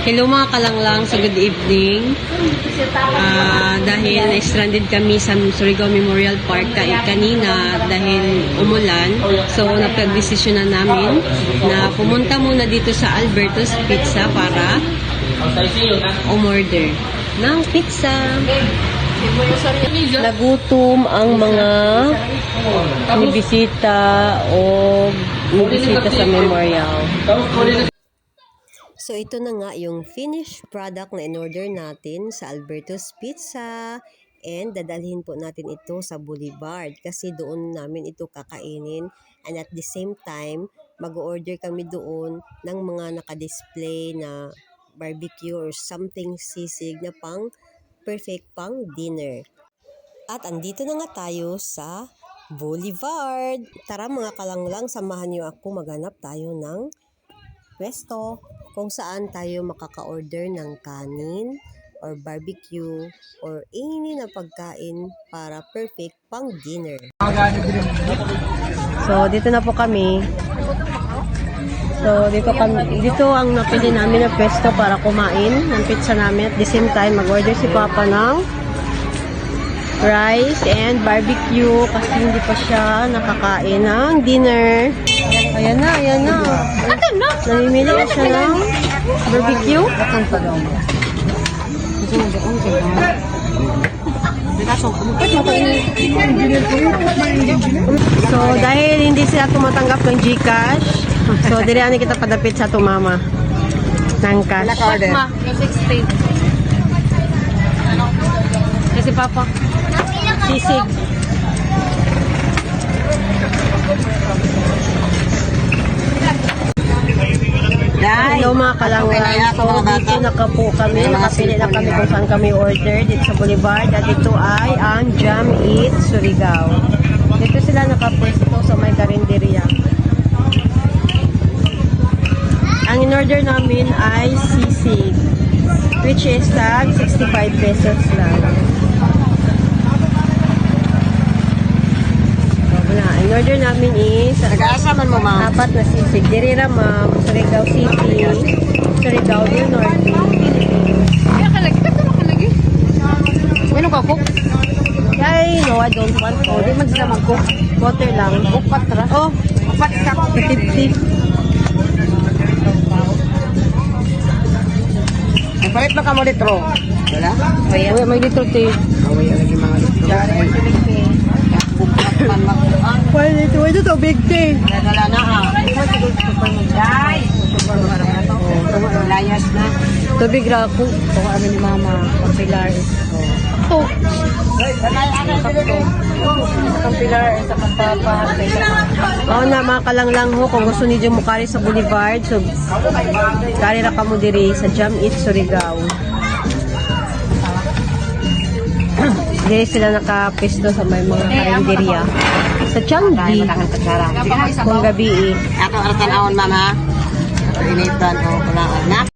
Hello mga kalanglang, so good evening. Dahil na-stranded kami sa Surigao Memorial Park kanina dahil umulan, so napag-desisyon na namin na pumunta muna dito sa Alberto's Pizza para umorder ng pizza. Nagutom ang mga nibisita o nibisita sa memorial. So, ito na nga yung finished product na in-order natin sa Alberto's Pizza. And dadalhin po natin ito sa Boulevard kasi doon namin ito kakainin. And at the same time, mag-order kami doon ng mga naka-display na barbecue or something sisig na pang perfect pang dinner. At andito na nga tayo sa Boulevard. Tara mga kalanglang, samahan niyo ako maghanap tayo ng pwesto kung saan tayo makaka-order ng kanin or barbecue or any na pagkain para perfect pang dinner. So, dito na po kami. So, dito ang napili namin na pwesto para kumain ng pizza namin. At the same time, mag-order si Papa ng rice and barbecue kasi hindi pa siya nakakain ng dinner. Ayan na, ayan na. Namimili na siya ng barbecue. So, dahil hindi sila tumatanggap ng GCash, so, dilihan kita padapit sa tumama ng cash. Kasi Papa, sisig. Hello mga kalanglang. So, dito nakapo kami. Nakapili na kami kung saan kami order dito sa Boulevard. At ito ay ang Jam Eat Surigao. Dito sila nakapwesto sa may karinderya. Ang in-order namin ay sisig, which is tag 65 pesos lang. In-order namin is nag-aasaman mo, ma'am? 4 na sisig. Dirira, ma'am. Surigao City, Surigao del Norte. Kaya ka lagi. Katulog ka lagi. Ano ka, cook? Ay, no, I don't want to. Di man sila mag-cook. Water lang. Upat ra. Oh, Upat ka. 50. Ay, palit ba ka mo litro? Wala? Uy, may litro tayo. Away, lagi mga litro. Upat man Pwede ito big thing. wala na ha. Day! Layas na. Tubig rako. Ito ano ni mama. Pagpilar. Ito. Pagpilar sa pagpapa. Oo na, mga kalanglang ho. Kung gusto niyo mukari sa Boulevard, so, kari ra ka mo diri sa Jam Eat Surigao. Dili sila nakapisto sa may mga karinderya. Sa Changi. Kung gabi eh. Ato aratan awon mama. Initan o kulaan na.